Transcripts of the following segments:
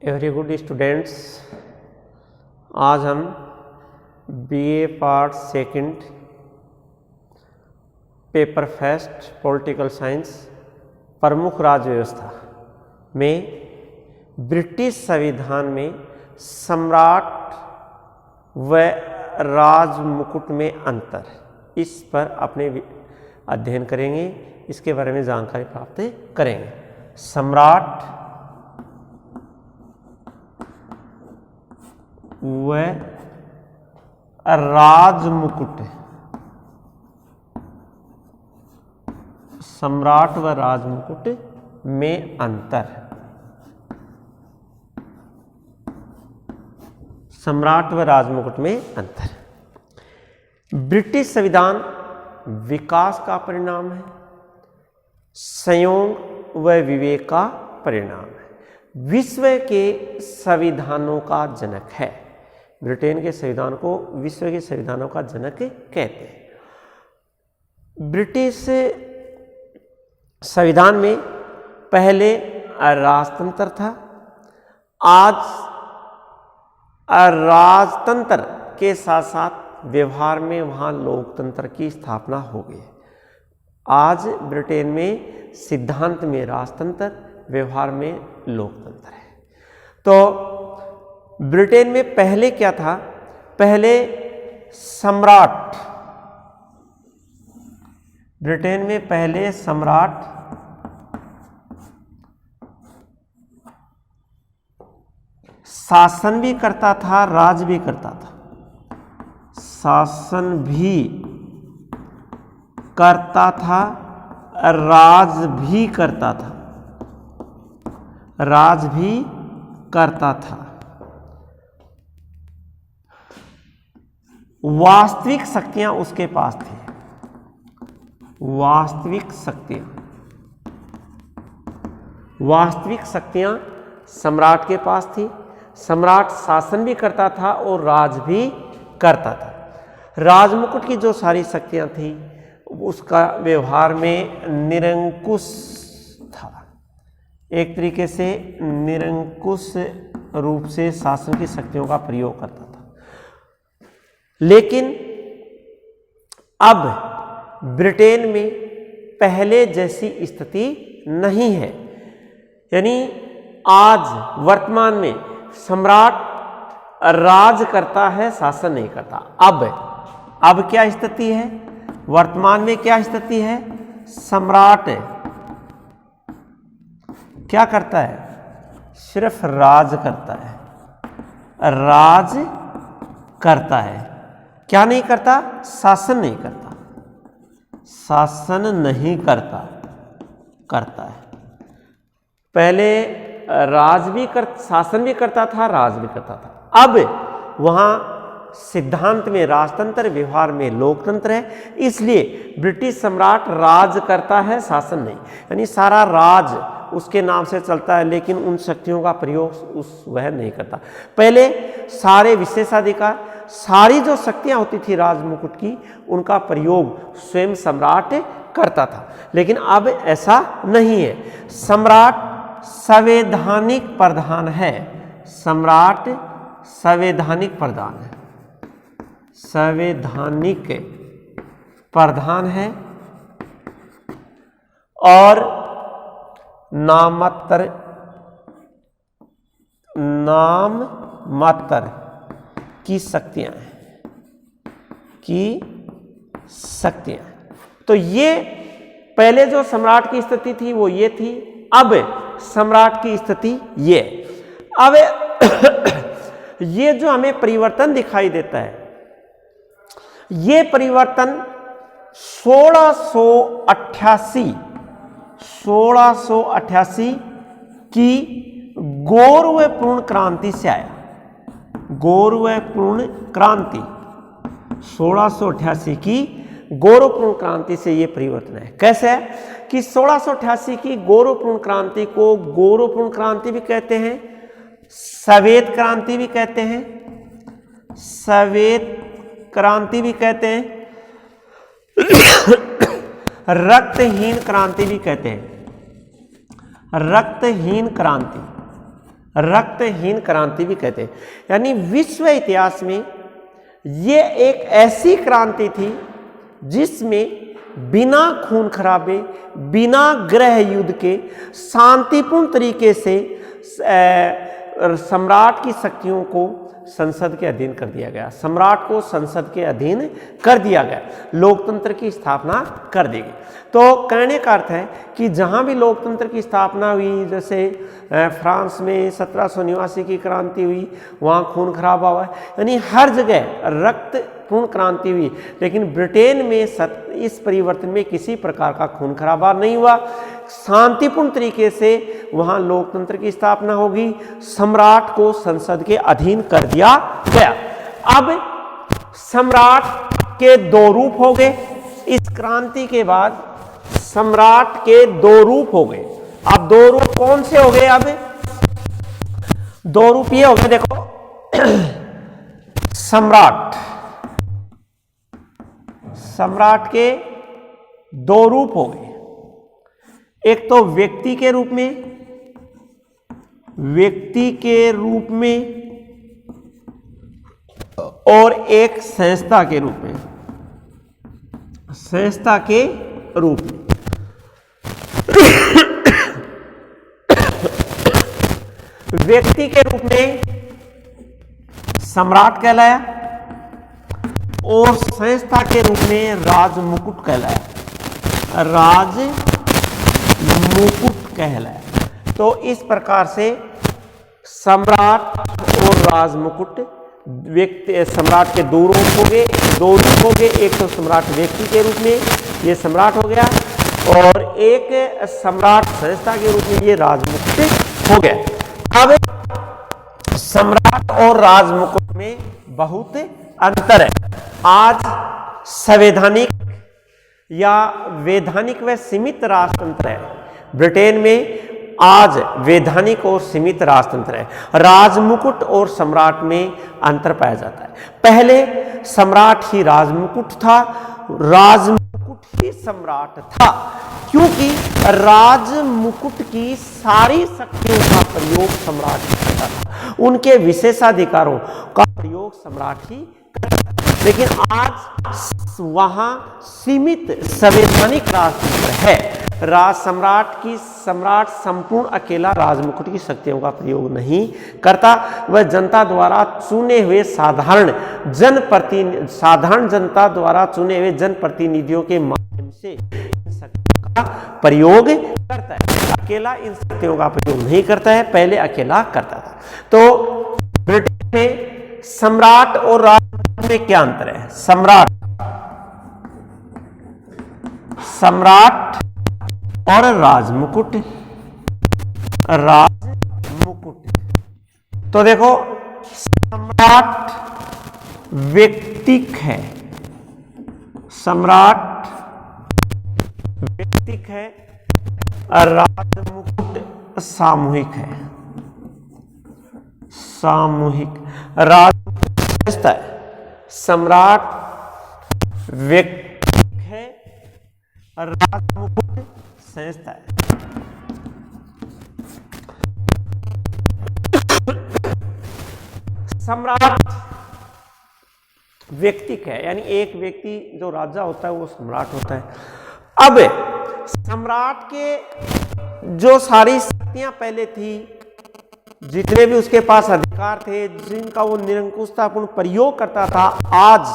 Very good students, आज हम BA part second paper first political science प्रमुख राज्य व्यवस्था में ब्रिटिश संविधान में सम्राट व राज मुकुट में अंतर, इस पर अपने अध्ययन करेंगे, इसके बारे में जानकारी प्राप्त करेंगे। सम्राट व राज मुकुट, सम्राट व राज मुकुट में अंतर। सम्राट व राज मुकुट में अंतर। ब्रिटिश संविधान विकास का परिणाम है, संयोग व विवेक का परिणाम है, विश्व के संविधानों का जनक है। ब्रिटेन के संविधान को विश्व के संविधानों का जनक कहते हैं। ब्रिटिश संविधान में पहले राजतंत्र था, आज राजतंत्र के साथ साथ व्यवहार में वहाँ लोकतंत्र की स्थापना हो गई। आज ब्रिटेन में सिद्धांत में राजतंत्र, व्यवहार में लोकतंत्र है। तो ब्रिटेन में पहले क्या था? पहले सम्राट, ब्रिटेन में पहले सम्राट शासन भी करता था, राज भी करता था। शासन भी करता था, राज भी करता था, राज भी करता था। वास्तविक शक्तियां उसके पास थी, वास्तविक शक्तियां, वास्तविक शक्तियां सम्राट के पास थी। सम्राट शासन भी करता था और राज भी करता था। राजमुकुट की जो सारी शक्तियां थी उसका व्यवहार में निरंकुश था, एक तरीके से निरंकुश रूप से शासन की शक्तियों का प्रयोग करता था। लेकिन अब ब्रिटेन में पहले जैसी स्थिति नहीं है, यानी आज वर्तमान में सम्राट राज करता है, शासन नहीं करता। अब क्या स्थिति है? वर्तमान में क्या स्थिति है? सम्राट क्या करता है? सिर्फ राज करता है, राज करता है, क्या नहीं करता? शासन नहीं करता, शासन नहीं करता, करता है। पहले राज भी शासन भी करता था, राज भी करता था। अब वहाँ सिद्धांत में राजतंत्र, व्यवहार में लोकतंत्र है, इसलिए ब्रिटिश सम्राट राज करता है, शासन नहीं। यानी सारा राज उसके नाम से चलता है, लेकिन उन शक्तियों का प्रयोग वह नहीं करता। पहले सारे विशेषाधिकार, सारी जो शक्तियां होती थी राजमुकुट की, उनका प्रयोग स्वयं सम्राट करता था। लेकिन अब ऐसा नहीं है। सम्राट संवैधानिक प्रधान है, सम्राट संवैधानिक प्रधान है, संवैधानिक प्रधान है और नाममात्र की शक्तियां हैं, की शक्तियां। तो ये पहले जो सम्राट की स्थिति थी वो ये थी, अब सम्राट की स्थिति ये। अब ये जो हमें परिवर्तन दिखाई देता है, ये परिवर्तन 1688 की गौरवपूर्ण क्रांति से आया। गौरवपूर्ण क्रांति 1688 की गौरवपूर्ण क्रांति से ये परिवर्तन है। कैसे है कि 1688 की गौरवपूर्ण क्रांति को गौरवपूर्ण क्रांति भी कहते हैं, श्वेत क्रांति भी कहते हैं, श्वेत क्रांति भी कहते हैं, रक्तहीन क्रांति भी कहते हैं। रक्तहीन क्रांति, रक्तहीन क्रांति भी कहते हैं। यानी विश्व इतिहास में ये एक ऐसी क्रांति थी जिसमें बिना खून खराबे, बिना गृह युद्ध के शांतिपूर्ण तरीके से सम्राट की शक्तियों को संसद के अधीन कर दिया गया, सम्राट को संसद के अधीन कर दिया गया, लोकतंत्र की स्थापना कर दी गई। तो कहने का अर्थ है कि जहाँ भी लोकतंत्र की स्थापना हुई, जैसे फ्रांस में 1789 की क्रांति हुई, वहाँ खून खराबा हुआ, यानी हर जगह रक्तपूर्ण क्रांति हुई, लेकिन ब्रिटेन में इस परिवर्तन में किसी प्रकार का खून खराबा नहीं हुआ। शांतिपूर्ण तरीके से वहाँ लोकतंत्र की स्थापना होगी, सम्राट को संसद के अधीन कर दिया गया। अब सम्राट के दो रूप हो गए। इस क्रांति के बाद सम्राट के दो रूप हो गए। अब दो रूप कौन से हो गए? अब दो रूप ये हो गए, देखो सम्राट के दो रूप हो गए। एक तो व्यक्ति के रूप में, और एक संस्था के रूप में, व्यक्ति के रूप में सम्राट कहलाया और संस्था के रूप में राजमुकुट कहलाया। तो इस प्रकार से सम्राट और राजमुकुट, व्यक्ति सम्राट के दो रूप हो गए। एक तो सम्राट व्यक्ति के रूप में ये सम्राट हो गया, और एक सम्राट संस्था के रूप में ये राजमुकुट हो गया। अब सम्राट और राजमुकुट में बहुत अंतर है। आज संवैधानिक या वैधानिक व सीमित राजतंत्र है। ब्रिटेन में आज वैधानिक और सीमित राजतंत्र है। राजमुकुट और सम्राट में अंतर पाया जाता है। पहले सम्राट ही राजमुकुट था, राजमुकुट ही सम्राट था, क्योंकि राजमुकुट की सारी शक्तियों का प्रयोग सम्राट ही करता था, उनके विशेषाधिकारों का प्रयोग सम्राट ही करता था। लेकिन आज वहां सीमित संवैधानिक राजतंत्र है। सम्राट संपूर्ण अकेला राजमुकुट की शक्तियों का प्रयोग नहीं करता। वह जनता द्वारा चुने हुए साधारण जनता द्वारा चुने हुए जनप्रतिनिधियों के माध्यम से इन शक्तियों का प्रयोग करता है। अकेला इन शक्तियों का प्रयोग नहीं करता है, पहले अकेला करता था। तो ब्रिटेन में सम्राट और राजमुकुट में क्या अंतर है? सम्राट और राजमुकुट। तो देखो, सम्राट व्यक्तिक है, राजमुकुट सामूहिक है। राजमुकुट है, सम्राट व्यक्तिक है, राजमुकुट संस्था है। सम्राट व्यक्तिक है, यानी एक व्यक्ति जो राजा होता है वो सम्राट होता है। अब सम्राट के जो सारी शक्तियां पहले थी, जितने भी उसके पास अधिकार थे, जिनका वो निरंकुशतापूर्ण प्रयोग करता था, आज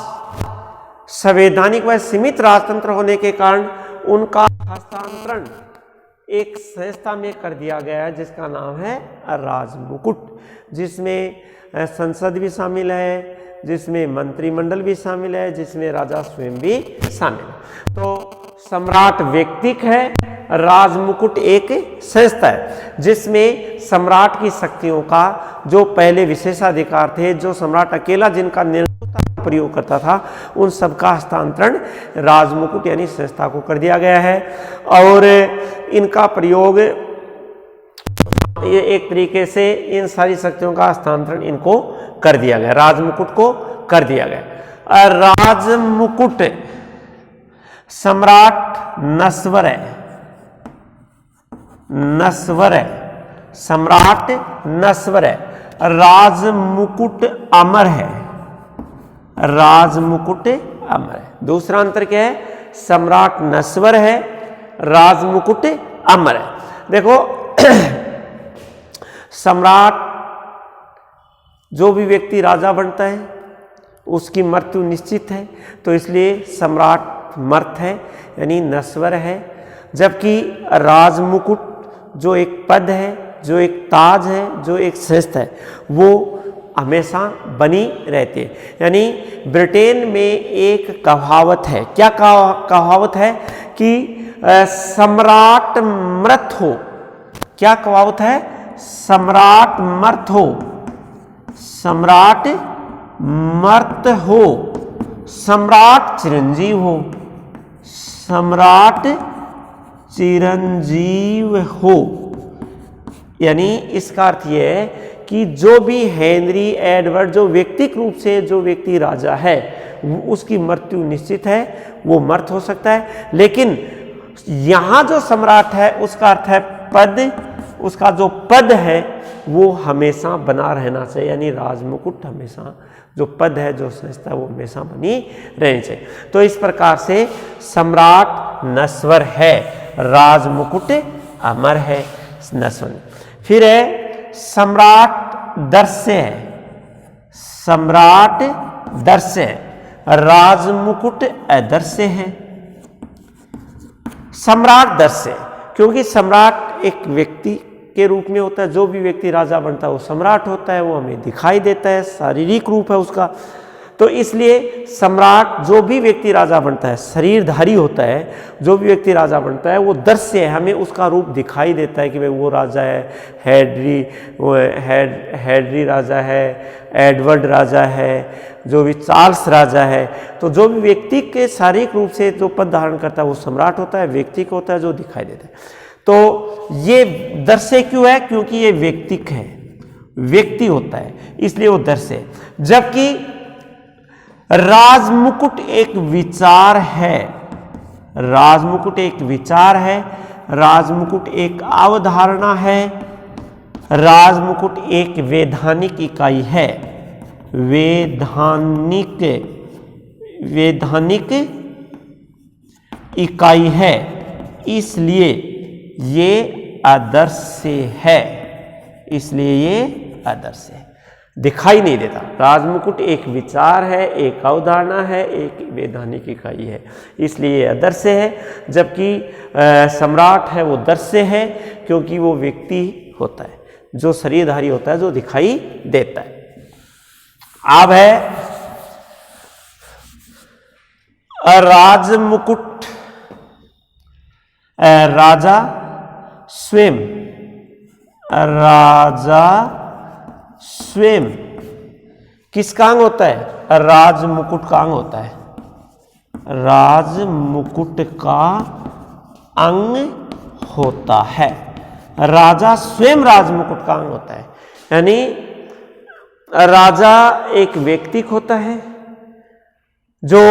संवैधानिक व सीमित राजतंत्र होने के कारण उनका हस्तांतरण एक संस्था में कर दिया गया है, जिसका नाम है राजमुकुट, जिसमें संसद भी शामिल है, जिसमें मंत्रिमंडल भी शामिल है, जिसमें राजा स्वयं भी शामिल है। तो सम्राट व्यक्तिक है, राजमुकुट एक संस्था है, जिसमें सम्राट की शक्तियों का जो पहले विशेषाधिकार थे, जो सम्राट अकेला जिनका प्रयोग करता था, उन सब का हस्तांतरण राजमुकुट यानी संस्था को कर दिया गया है। और इनका प्रयोग ये एक तरीके से इन सारी शक्तियों का हस्तांतरण इनको कर दिया गया, राजमुकुट को कर दिया गया। राजमुकुट सम्राट नश्वर है, सम्राट नश्वर है, राज मुकुट अमर है, राज मुकुट अमर है। दूसरा अंतर क्या है? सम्राट नश्वर है, राज मुकुट अमर है। देखो सम्राट, जो भी व्यक्ति राजा बनता है उसकी मृत्यु निश्चित है, तो इसलिए सम्राट मर्त है यानी नश्वर है। जबकि राज मुकुट जो एक पद है, जो एक ताज है, जो एक श्रेष्ठ है, वो हमेशा बनी रहती है। यानी ब्रिटेन में एक कहावत है, क्या कहावत है कि सम्राट मृत हो। क्या कहावत है? सम्राट मृत हो, सम्राट मर्त हो, सम्राट चिरंजीव हो, सम्राट चिरंजीव हो। यानी इसका अर्थ यह है कि जो भी हेनरी एडवर्ड, जो व्यक्तिक रूप से जो व्यक्ति राजा है उसकी मृत्यु निश्चित है, वो मर्त हो सकता है। लेकिन यहां जो सम्राट है उसका अर्थ है पद, उसका जो पद है वो हमेशा बना रहना चाहिए, यानी राजमुकुट हमेशा जो पद है, जो संस्था, वो हमेशा बनी रहनी चाहिए। तो इस प्रकार से सम्राट नश्वर है, राजमुकुट अमर है, नश्वर। फिर है सम्राट दर्श्य है, सम्राट दर्श्य है, राजमुकुट अदर्श्य है। सम्राट दर्श्य, क्योंकि सम्राट एक व्यक्ति के रूप में होता है, जो भी व्यक्ति राजा बनता है वो सम्राट होता है, वो हमें दिखाई देता है, शारीरिक रूप है उसका। तो इसलिए सम्राट, जो भी व्यक्ति राजा बनता है, शरीरधारी होता है, जो भी व्यक्ति राजा बनता है वो दर्श्य है, हमें उसका रूप दिखाई देता है कि भाई वो राजा है, हेनरी राजा है, एडवर्ड राजा है, जो भी चार्ल्स राजा है। तो जो भी व्यक्ति के शारीरिक रूप से जो पद धारण करता है वो सम्राट होता है, व्यक्ति को होता है जो दिखाई देता है। तो ये दर्श्य क्यों है? क्योंकि ये व्यक्तिक है, व्यक्ति होता है, इसलिए वो दर्श्य है। जबकि राजमुकुट एक विचार है, राजमुकुट एक विचार है, राजमुकुट एक अवधारणा है, राजमुकुट एक वैधानिक इकाई है, वैधानिक इकाई है। इसलिए ये आदर्श है, इसलिए ये आदर्श है, दिखाई नहीं देता। राजमुकुट एक विचार है, एक अवधारणा है, एक वैधानिक इकाई है, इसलिए ये आदर्श है। जबकि सम्राट है वो दर्श्य है, क्योंकि वो व्यक्ति होता है, जो शरीरधारी होता है, जो दिखाई देता है। अब है राजमुकुट, राजा स्वयं, राजा स्वयं किसका अंग होता है? राजमुकुट का अंग होता है, राजमुकुट का अंग होता है। राजा स्वयं राजमुकुट का अंग होता है, यानी राजा एक व्यक्ति होता है जो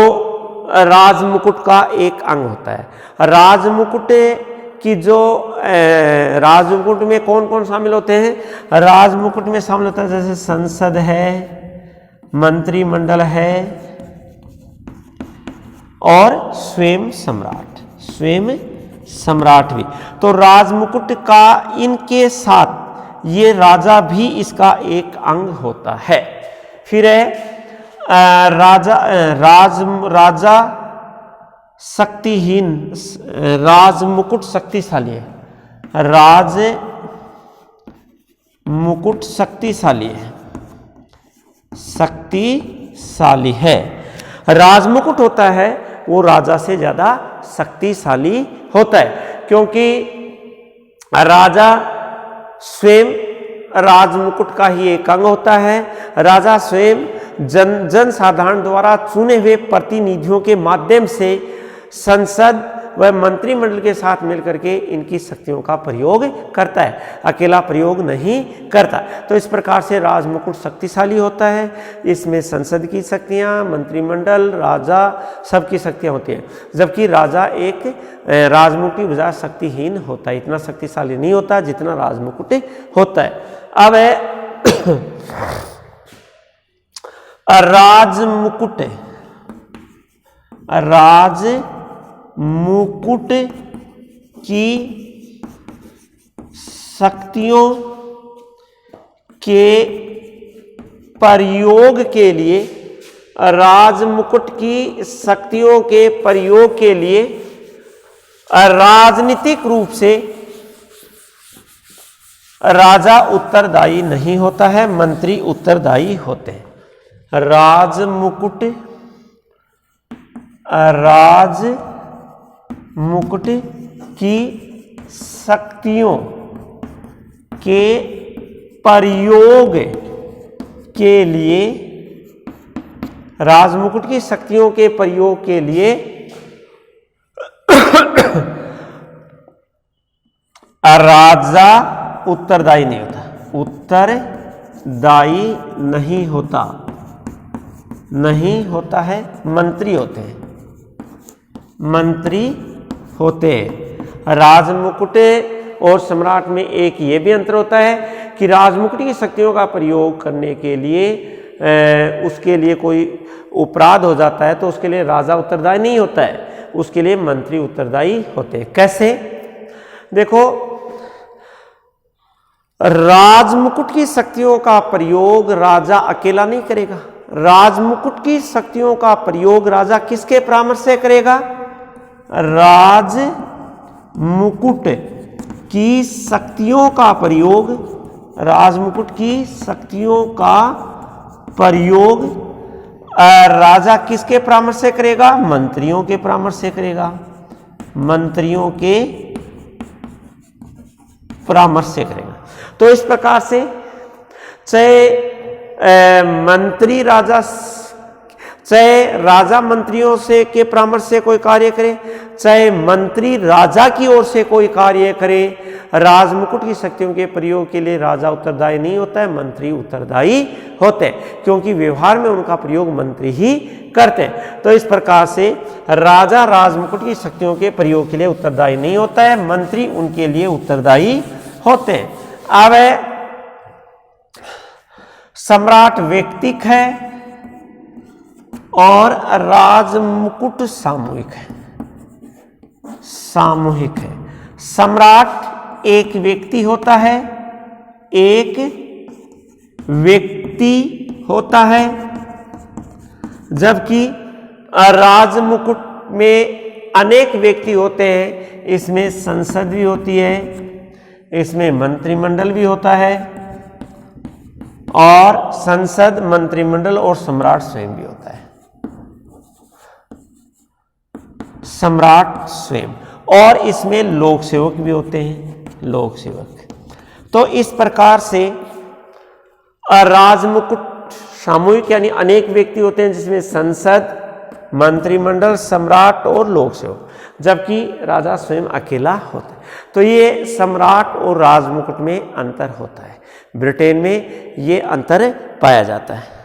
राजमुकुट का एक अंग होता है। राजमुकुट की जो राजमुकुट में कौन कौन शामिल होते हैं? राजमुकुट में शामिल होता है जैसे संसद है, मंत्रिमंडल है और स्वयं सम्राट, स्वयं सम्राट भी। तो राजमुकुट का इनके साथ ये राजा भी इसका एक अंग होता है। फिर है राजा शक्तिहीन, राजमुकुट शक्तिशाली है, राजमुकुट शक्तिशाली है, शक्तिशाली है। राजमुकुट होता है वो राजा से ज्यादा शक्तिशाली होता है, क्योंकि राजा स्वयं राजमुकुट का ही एक अंग होता है। राजा स्वयं जन साधारण द्वारा चुने हुए प्रतिनिधियों के माध्यम से संसद वह मंत्रिमंडल के साथ मिलकर के इनकी शक्तियों का प्रयोग करता है, अकेला प्रयोग नहीं करता। तो इस प्रकार से राजमुकुट शक्तिशाली होता है। इसमें संसद की शक्तियाँ, मंत्रिमंडल, राजा सबकी शक्तियाँ होती हैं, जबकि राजा एक राजमुकुट की बजाय शक्तिहीन होता है, इतना शक्तिशाली नहीं होता जितना राजमुकुट होता है। अब राजमुकुट की शक्तियों के प्रयोग के लिए, राजमुकुट की शक्तियों के प्रयोग के लिए राजनीतिक रूप से राजा उत्तरदायी नहीं होता है, मंत्री उत्तरदायी होते हैं। राजमुकुट की शक्तियों के प्रयोग के लिए, राजमुकुट की शक्तियों के प्रयोग के लिए राजा उत्तरदायी नहीं होता, उत्तरदायी नहीं होता है, मंत्री होते हैं, मंत्री होते हैं। राजमुकुट और सम्राट में एक ये भी अंतर होता है कि राजमुकुट की शक्तियों का प्रयोग करने के लिए उसके लिए कोई अपराध हो जाता है तो उसके लिए राजा उत्तरदायी नहीं होता है, उसके लिए मंत्री उत्तरदायी होते हैं। कैसे? देखो, राजमुकुट की शक्तियों का प्रयोग राजा अकेला नहीं करेगा। राजमुकुट की शक्तियों का प्रयोग राजा किसके परामर्श से करेगा? राजमुकुट की शक्तियों का प्रयोग, राजमुकुट की शक्तियों का प्रयोग राजा किसके परामर्श से करेगा? मंत्रियों के परामर्श से करेगा, मंत्रियों के परामर्श से करेगा। तो इस प्रकार से चाहे राजा मंत्रियों से के परामर्श से कोई कार्य करे, चाहे मंत्री राजा की ओर से कोई कार्य करे, राजमुकुट की शक्तियों के प्रयोग के लिए राजा उत्तरदायी नहीं होता है, मंत्री उत्तरदायी होते हैं, क्योंकि व्यवहार में उनका प्रयोग मंत्री ही करते हैं। तो इस प्रकार से राजा राजमुकुट की शक्तियों के प्रयोग के लिए उत्तरदायी नहीं होता है, मंत्री उनके लिए उत्तरदायी होते हैं। अब सम्राट व्यक्तिक है और राजमुकुट सामूहिक है। सामूहिक है। सम्राट एक व्यक्ति होता है, एक व्यक्ति होता है, जबकि राजमुकुट में अनेक व्यक्ति होते हैं। इसमें संसद भी होती है, इसमें मंत्रिमंडल भी होता है, और संसद, मंत्रिमंडल और सम्राट स्वयं भी होता है, सम्राट स्वयं। और इसमें लोक सेवक भी होते हैं, लोक सेवक। तो इस प्रकार से राजमुकुट सामूहिक यानी अनेक व्यक्ति होते हैं, जिसमें संसद, मंत्रिमंडल, सम्राट और लोक सेवक, जबकि राजा स्वयं अकेला होता है। तो ये सम्राट और राजमुकुट में अंतर होता है। ब्रिटेन में ये अंतर पाया जाता है।